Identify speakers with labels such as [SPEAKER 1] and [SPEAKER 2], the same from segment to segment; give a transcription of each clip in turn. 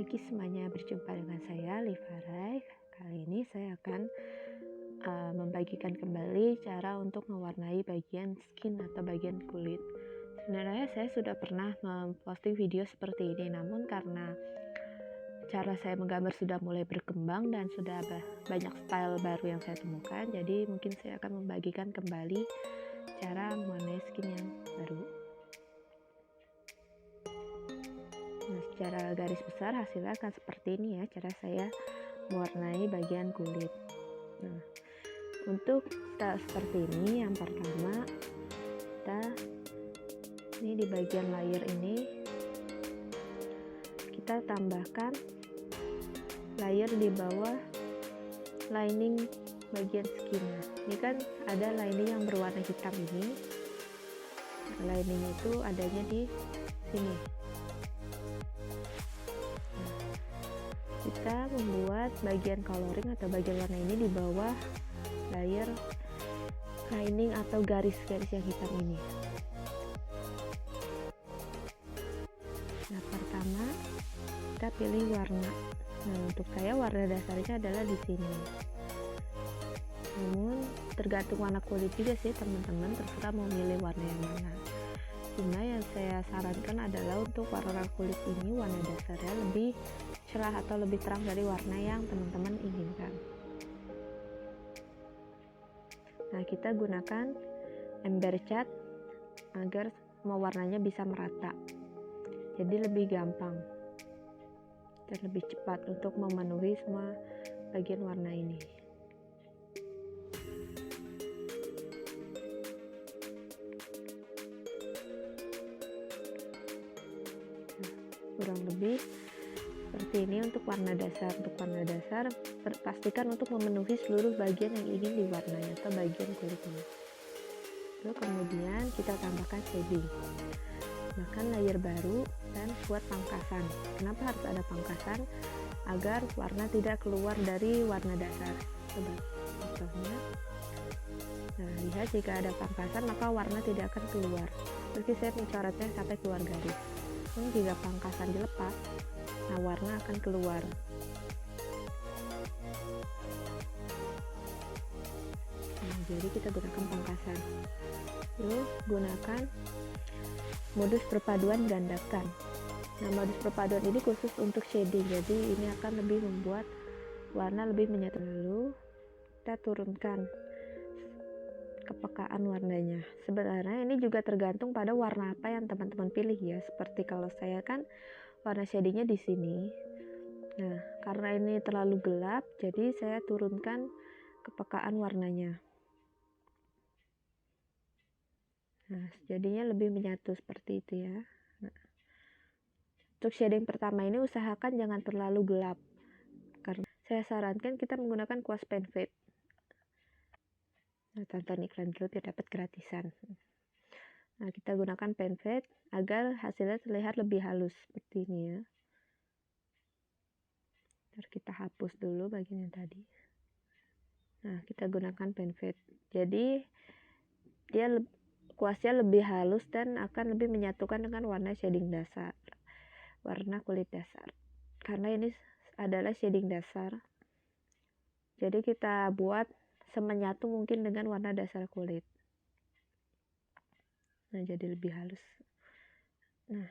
[SPEAKER 1] pagi semuanya, berjumpa dengan saya Liva Rai. Kali ini saya akan membagikan kembali cara untuk mewarnai bagian skin atau bagian kulit. Sebenarnya saya sudah pernah memposting video seperti ini, namun karena cara saya menggambar sudah mulai berkembang dan sudah banyak style baru yang saya temukan, jadi mungkin saya akan membagikan kembali cara mewarnai skin yang baru. Nah, secara garis besar hasilnya akan seperti ini ya, cara saya mewarnai bagian kulit. Nah, untuk style seperti ini, yang pertama ini di bagian layer ini kita tambahkan layer di bawah lining bagian skinnya. Ini kan ada lining yang berwarna hitam ini. Lining itu adanya di sini. Kita membuat bagian coloring atau bagian warna ini di bawah layer lining atau garis-garis yang hitam ini. Nah, pertama kita pilih warna. Nah, untuk saya warna dasarnya adalah di sini. Namun tergantung warna kulit juga sih teman-teman, terserah mau milih warna yang mana. Cuma yang saya sarankan adalah untuk warna kulit ini warna dasarnya lebih cerah atau lebih terang dari warna yang teman-teman inginkan. Nah, kita gunakan ember cat agar semua warnanya bisa merata, jadi lebih gampang dan lebih cepat untuk memenuhi semua bagian warna ini. Kurang lebih seperti ini untuk warna dasar. Untuk warna dasar pastikan untuk memenuhi seluruh bagian yang ingin diwarnai atau bagian kulitnya. Lalu kemudian kita tambahkan shading, tambahkan layer baru dan buat pangkasan. Kenapa harus ada pangkasan? Agar warna tidak keluar dari warna dasar. Coba contohnya. Nah, lihat jika ada pangkasan maka warna tidak akan keluar. Meski saya mencoretnya sampai keluar garis. Namun jika pangkasan dilepas, nah warna akan keluar. Nah, jadi kita gunakan pangkasan. Lalu gunakan modus perpaduan gandakan. Nah, modus perpaduan ini khusus untuk shading, jadi ini akan lebih membuat warna lebih menyatu. Lalu kita turunkan kepekaan warnanya. Sebenarnya ini juga tergantung pada warna apa yang teman-teman pilih ya. Seperti kalau saya kan warna shadingnya di sini. Nah, karena ini terlalu gelap, jadi saya turunkan kepekaan warnanya. Nah, jadinya lebih menyatu seperti itu ya. Nah, untuk shading pertama ini usahakan jangan terlalu gelap. Karena saya sarankan kita menggunakan kuas pen fade. Nah, tonton iklan dulu biar dapat gratisan. Nah, kita gunakan pen fade agar hasilnya terlihat lebih halus seperti ini ya. Ntar kita hapus dulu bagian yang tadi. Nah, kita gunakan pen fade. Jadi dia kuasnya lebih halus dan akan lebih menyatukan dengan warna shading dasar, warna kulit dasar. Karena ini adalah shading dasar, jadi kita buat semenyatu mungkin dengan warna dasar kulit. Nah, jadi lebih halus. Nah,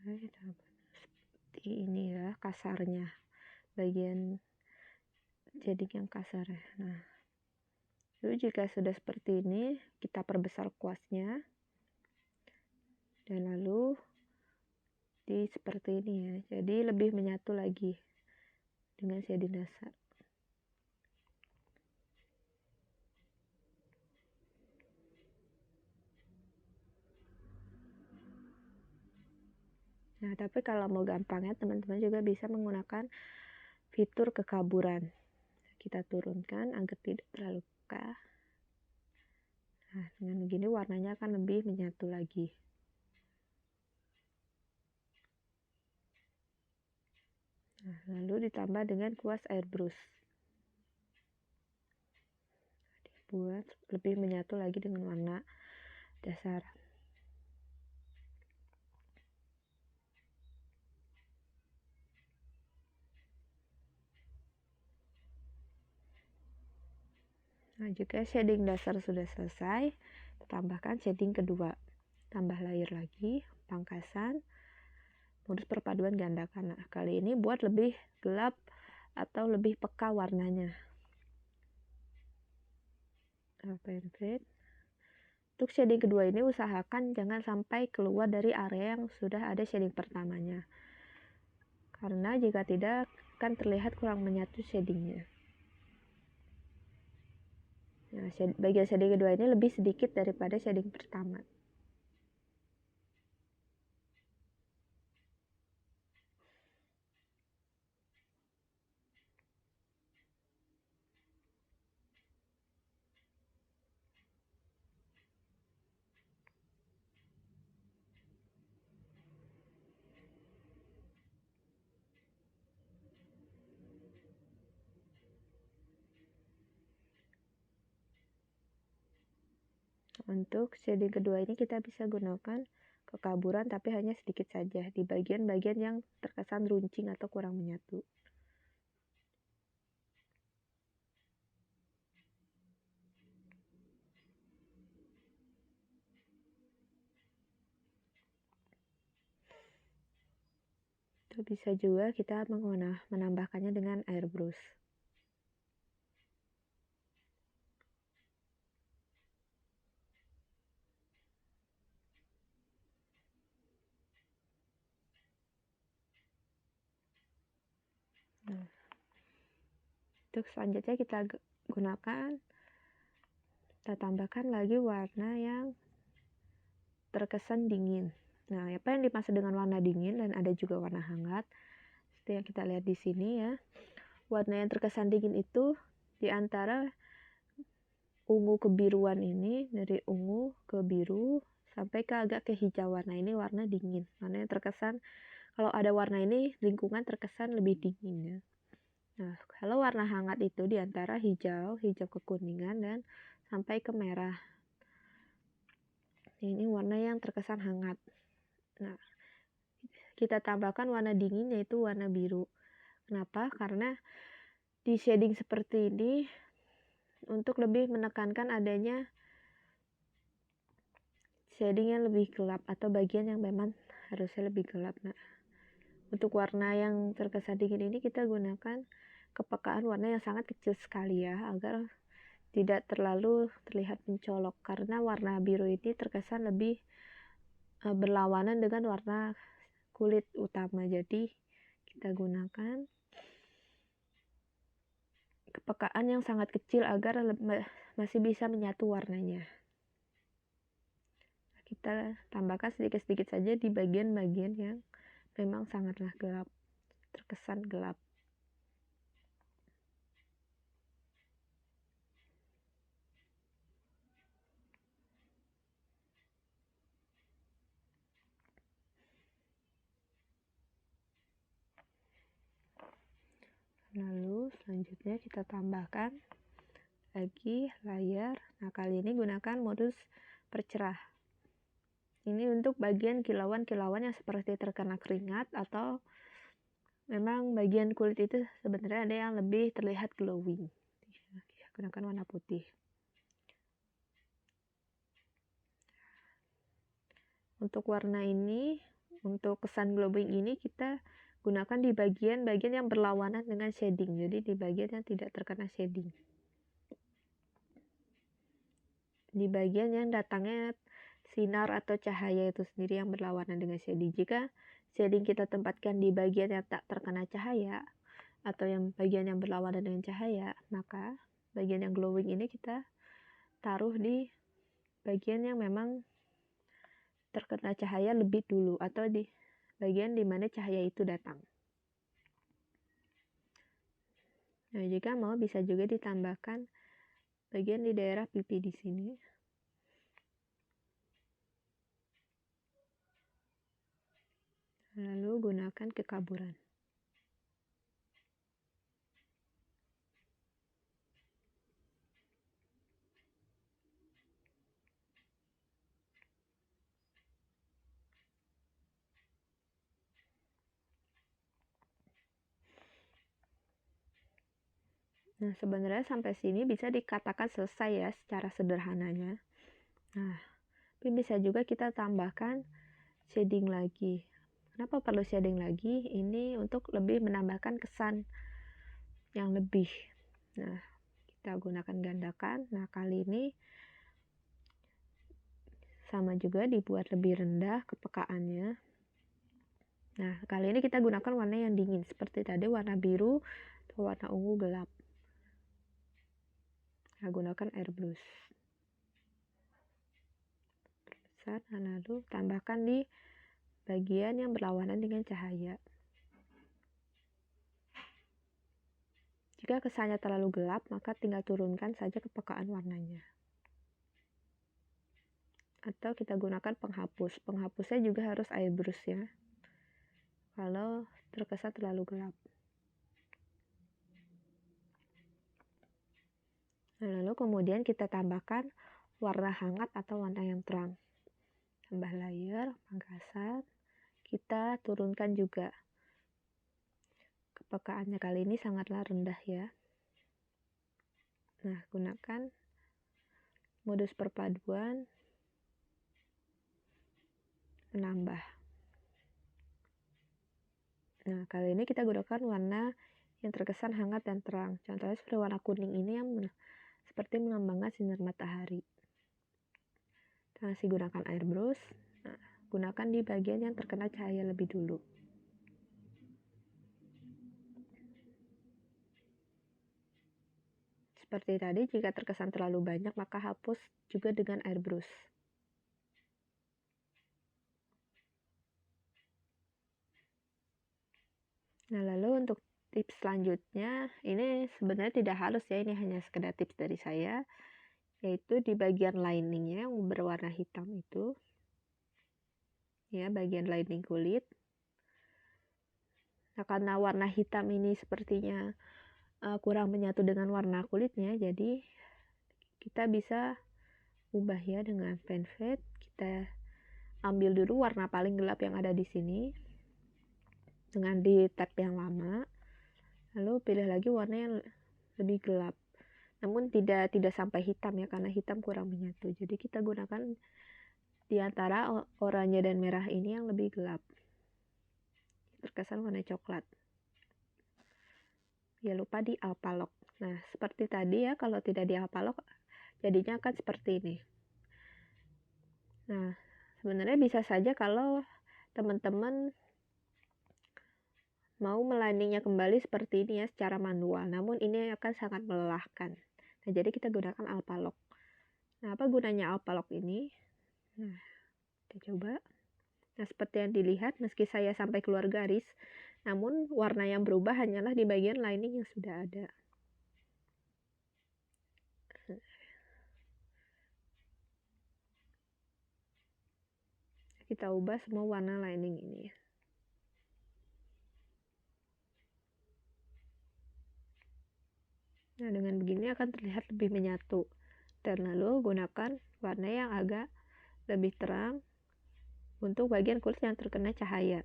[SPEAKER 1] seperti ini ya kasarnya, bagian shading yang kasar ya. Nah, lalu jika sudah seperti ini, kita perbesar kuasnya dan lalu seperti ini ya, jadi lebih menyatu lagi dengan shading dasar. Nah, tapi kalau mau gampangnya teman-teman juga bisa menggunakan fitur kekaburan. Kita turunkan agar tidak terlalu peka. Nah, dengan begini warnanya akan lebih menyatu lagi. Lalu ditambah dengan kuas airbrush. Buat lebih menyatu lagi dengan warna dasar. Nah, jika shading dasar sudah selesai, tambahkan shading kedua. Tambah layer lagi, pangkasan, modus perpaduan gandakan. Nah, kali ini buat lebih gelap atau lebih peka warnanya. Perfect. Untuk shading kedua ini usahakan jangan sampai keluar dari area yang sudah ada shading pertamanya. Karena jika tidak akan terlihat kurang menyatu shadingnya. Nah, bagian shading kedua ini lebih sedikit daripada shading pertama. Untuk shading kedua ini kita bisa gunakan kekaburan tapi hanya sedikit saja di bagian-bagian yang terkesan runcing atau kurang menyatu. Itu bisa juga kita menambahkannya dengan airbrush. Nah, untuk selanjutnya kita tambahkan lagi warna yang terkesan dingin. Nah, apa yang dimaksud dengan warna dingin dan ada juga warna hangat? Seperti yang kita lihat di sini ya. Warna yang terkesan dingin itu di antara ungu kebiruan ini, dari ungu ke biru sampai ke agak kehijauan. Nah, ini warna dingin. Warna yang terkesan kalau ada warna ini lingkungan terkesan lebih dingin ya. Nah, kalau warna hangat itu di antara hijau kekuningan dan sampai ke merah. Ini warna yang terkesan hangat. Nah, kita tambahkan warna dingin yaitu warna biru. Kenapa? Karena di shading seperti ini untuk lebih menekankan adanya shading yang lebih gelap atau bagian yang memang harusnya lebih gelap. Nah, untuk warna yang terkesan dingin ini kita gunakan kepekaan warna yang sangat kecil sekali ya, agar tidak terlalu terlihat mencolok, karena warna biru ini terkesan lebih berlawanan dengan warna kulit utama. Jadi kita gunakan kepekaan yang sangat kecil agar masih bisa menyatu warnanya. Kita tambahkan sedikit-sedikit saja di bagian-bagian yang memang sangatlah gelap, terkesan gelap. Lalu selanjutnya kita tambahkan lagi layer. Nah, kali ini gunakan modus percerah. Ini untuk bagian kilauan-kilauan yang seperti terkena keringat atau memang bagian kulit itu sebenarnya ada yang lebih terlihat glowing. Gunakan warna putih. Untuk warna ini, untuk kesan glowing ini kita gunakan di bagian-bagian yang berlawanan dengan shading. Jadi di bagian yang tidak terkena shading. Di bagian yang datangnya sinar atau cahaya itu sendiri yang berlawanan dengan shading. Jika shading kita tempatkan di bagian yang tak terkena cahaya atau yang bagian yang berlawanan dengan cahaya, maka bagian yang glowing ini kita taruh di bagian yang memang terkena cahaya lebih dulu atau di bagian di mana cahaya itu datang. Nah, jika mau bisa juga ditambahkan bagian di daerah pipi di sini. Lalu gunakan kekaburan. Nah, sebenarnya sampai sini bisa dikatakan selesai ya secara sederhananya. Nah, tapi bisa juga kita tambahkan shading lagi. Kenapa perlu shading lagi? Ini untuk lebih menambahkan kesan yang lebih. Nah, kita gunakan gandakan. Nah, kali ini sama juga dibuat lebih rendah kepekaannya. Nah, kali ini kita gunakan warna yang dingin. Seperti tadi warna biru atau warna ungu gelap. Nah, gunakan air brush. Lalu tambahkan di bagian yang berlawanan dengan cahaya. Jika kesannya terlalu gelap, maka tinggal turunkan saja kepekaan warnanya. Atau kita gunakan penghapus. Penghapusnya juga harus air brush ya. Kalau terkesan terlalu gelap. Nah, lalu kemudian kita tambahkan warna hangat atau warna yang terang. Tambah layer, pangkasan. Kita turunkan juga. Kepekaannya kali ini sangatlah rendah ya. Nah, gunakan modus perpaduan menambah. Nah, kali ini kita gunakan warna yang terkesan hangat dan terang. Contohnya seperti warna kuning ini yang seperti mengembangkan sinar matahari. Kita masih gunakan air brush. Nah, gunakan di bagian yang terkena cahaya lebih dulu. Seperti tadi, jika terkesan terlalu banyak, maka hapus juga dengan air brush. Nah, lalu untuk tips selanjutnya, ini sebenarnya tidak harus ya, ini hanya sekedar tips dari saya, yaitu di bagian liningnya yang berwarna hitam itu, ya, bagian lining kulit. Nah, karena warna hitam ini sepertinya kurang menyatu dengan warna kulitnya, jadi kita bisa ubah ya dengan pen fade. Kita ambil dulu warna paling gelap yang ada di sini dengan di tab yang lama, lalu pilih lagi warna yang lebih gelap, namun tidak sampai hitam ya, karena hitam kurang menyatu. Jadi kita gunakan di antara oranye dan merah ini yang lebih gelap, terkesan warna coklat. Ya, lupa di alpha lock. Nah, seperti tadi ya, kalau tidak di alpha lock jadinya akan seperti ini. Nah, sebenarnya bisa saja kalau teman-teman mau meliningnya kembali seperti ini ya secara manual, namun ini akan sangat melelahkan. Nah, jadi kita gunakan alpha lock. Nah, apa gunanya alpha lock ini? Nah, kita coba. Nah, seperti yang dilihat, meski saya sampai keluar garis, namun warna yang berubah hanyalah di bagian lining yang sudah ada. Kita ubah semua warna lining ini. Nah, dengan begini akan terlihat lebih menyatu. Dan lalu gunakan warna yang agak lebih terang untuk bagian kulit yang terkena cahaya.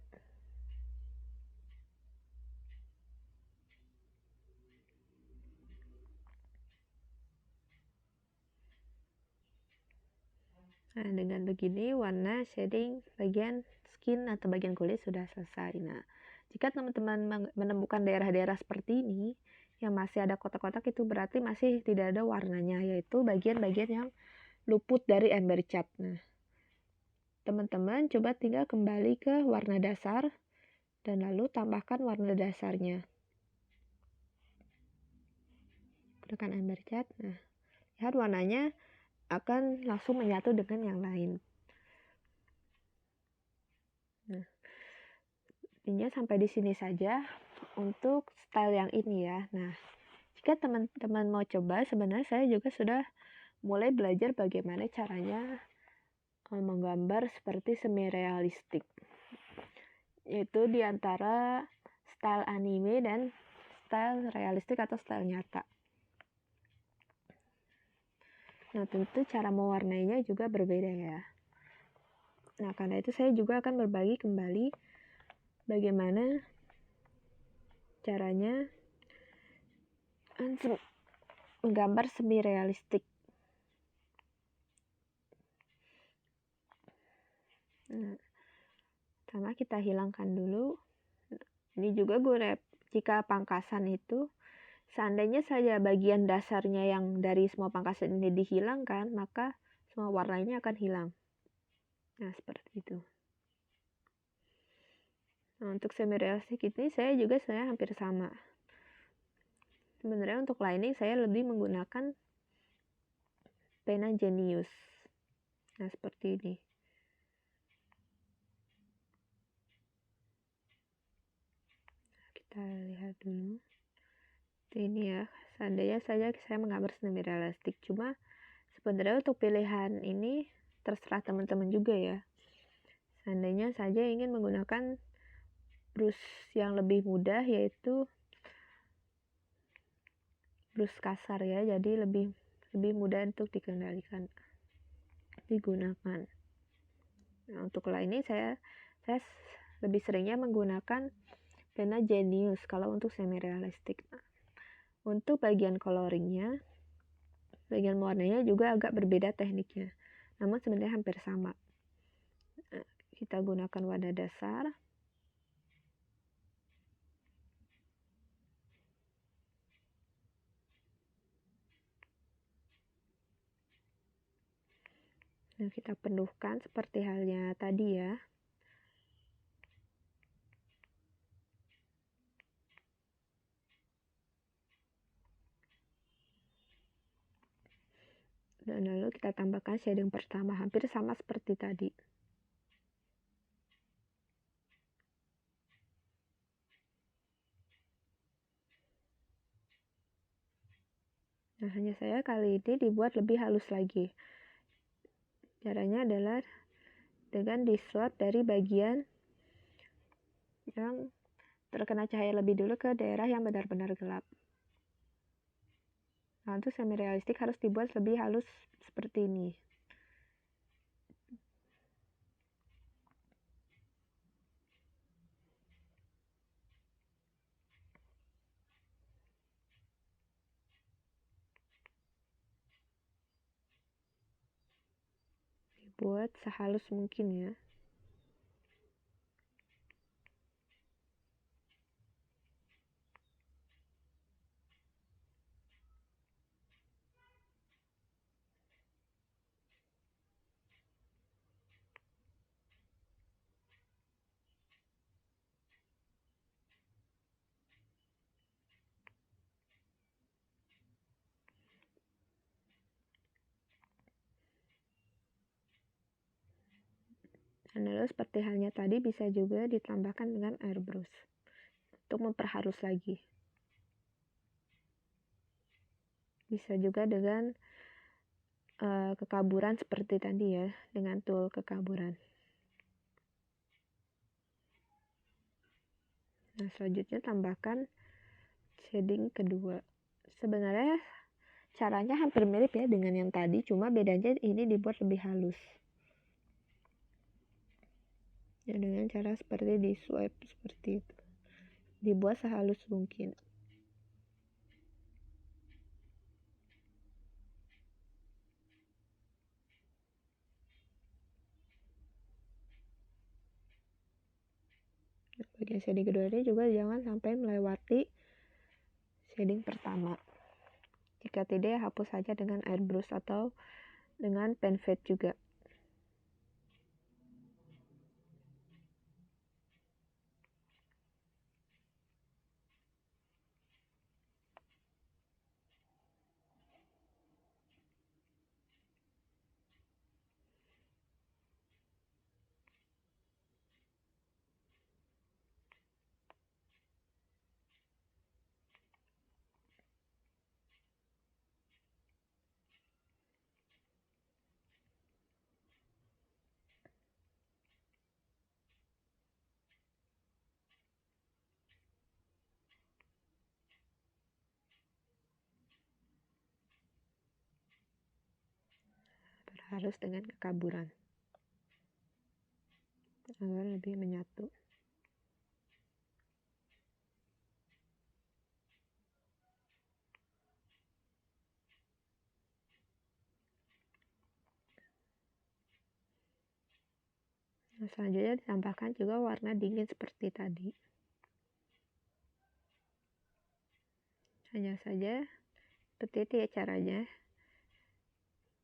[SPEAKER 1] Nah, dengan begini warna shading bagian skin atau bagian kulit sudah selesai. Nah, jika teman-teman menemukan daerah-daerah seperti ini yang masih ada kotak-kotak, itu berarti masih tidak ada warnanya, yaitu bagian-bagian yang luput dari ember cat. Nah, teman-teman coba tinggal kembali ke warna dasar dan lalu tambahkan warna dasarnya. Gunakan ember cat. Nah, lihat warnanya akan langsung menyatu dengan yang lain. Nah, intinya sampai di sini saja untuk style yang ini ya. Nah, jika teman-teman mau coba, sebenarnya saya juga sudah mulai belajar bagaimana caranya menggambar seperti semi realistik, yaitu diantara style anime dan style realistik atau style nyata. Nah, tentu cara mewarnainya juga berbeda ya. Nah, karena itu saya juga akan berbagi kembali bagaimana caranya menggambar semi realistik. Pertama kita hilangkan dulu. Ini juga jika pangkasan itu seandainya saja bagian dasarnya yang dari semua pangkasan ini dihilangkan, maka semua warnanya akan hilang. Nah, seperti itu. Nah, untuk semi realistik ini saya juga hampir sama. Sebenarnya untuk lining saya lebih menggunakan pena Genius. Nah, seperti ini. Kita lihat dulu. Ini ya, seandainya saja saya menggambar semi realistik, cuma sebenarnya untuk pilihan ini terserah teman-teman juga ya. Seandainya saja ingin menggunakan brush yang lebih mudah, yaitu brush kasar ya, jadi lebih mudah untuk digunakan. Nah, untuk lining saya lebih seringnya menggunakan pena Genius kalau untuk semi realistik. Untuk bagian coloringnya, bagian warnanya juga agak berbeda tekniknya, namun sebenarnya hampir sama. Nah, kita gunakan warna dasar. Nah, kita penuhkan seperti halnya tadi ya. Dan lalu kita tambahkan shading pertama, hampir sama seperti tadi. Nah, hanya saya kali ini dibuat lebih halus lagi. Caranya adalah dengan disuap dari bagian yang terkena cahaya lebih dulu ke daerah yang benar-benar gelap. Nah, untuk semi realistik harus dibuat lebih halus seperti ini. Dibuat sehalus mungkin ya. Dan lalu seperti halnya tadi bisa juga ditambahkan dengan airbrush untuk memperhalus lagi. Bisa juga dengan kekaburan seperti tadi ya, dengan tool kekaburan. Nah, selanjutnya tambahkan shading kedua. Sebenarnya caranya hampir mirip ya dengan yang tadi, cuma bedanya ini dibuat lebih halus. Ya, dengan cara seperti di swipe seperti itu. Dibuat sehalus mungkin. Bagian shading kedua ini juga jangan sampai melewati shading pertama. Jika tidak, hapus saja dengan airbrush atau dengan pen fade juga. Harus dengan kekaburan agar lebih menyatu. Nah, selanjutnya ditambahkan juga warna dingin seperti tadi. Hanya saja seperti itu ya caranya,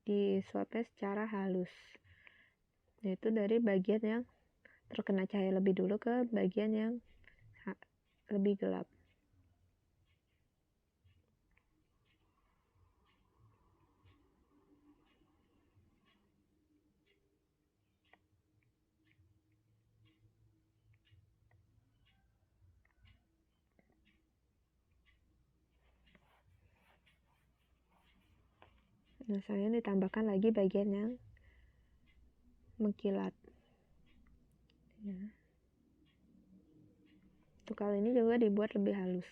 [SPEAKER 1] disuapnya secara halus, yaitu dari bagian yang terkena cahaya lebih dulu ke bagian yang lebih gelap. Nah, saya ditambahkan lagi bagian yang mengkilat. Ya. Untuk kali ini juga dibuat lebih halus.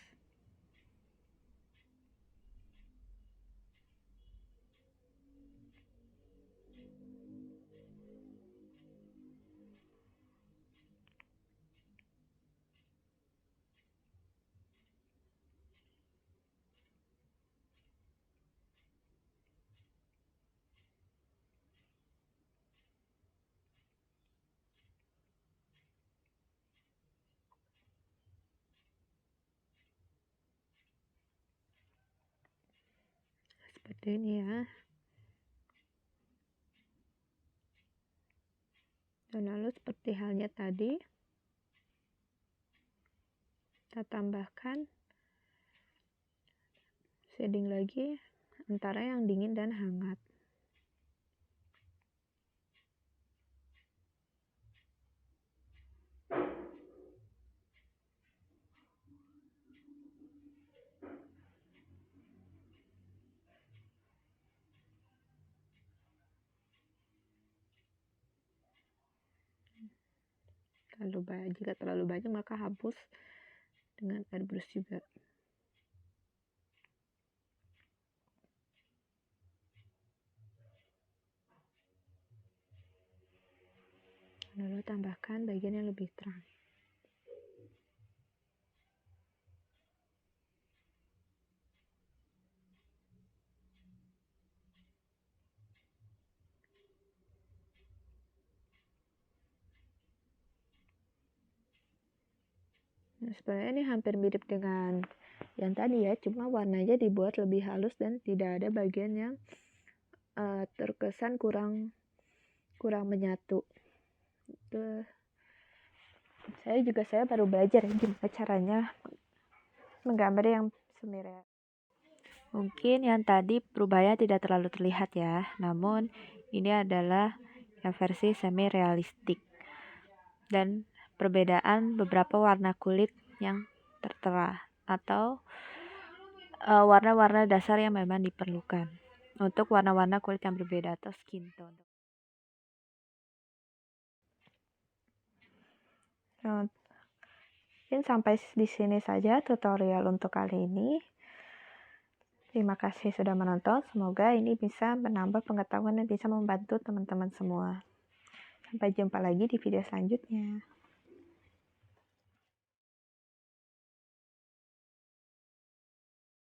[SPEAKER 1] Seperti ini ya. Dan lalu seperti halnya tadi, kita tambahkan shading lagi antara yang dingin dan hangat. Jika terlalu banyak maka hapus dengan airbrush juga. Lalu tambahkan bagian yang lebih terang. Nah, sebenarnya ini hampir mirip dengan yang tadi ya, cuma warnanya dibuat lebih halus dan tidak ada bagian yang terkesan kurang menyatu. Saya baru belajar ya gimana caranya menggambar yang semirip. Mungkin yang tadi perubahannya tidak terlalu terlihat ya, namun ini adalah yang versi semi realistik dan perbedaan beberapa warna kulit yang tertera atau warna-warna dasar yang memang diperlukan untuk warna-warna kulit yang berbeda atau skin tone. Mungkin sampai di sini saja tutorial untuk kali ini. Terima kasih sudah menonton. Semoga ini bisa menambah pengetahuan dan bisa membantu teman-teman semua. Sampai jumpa lagi di video selanjutnya.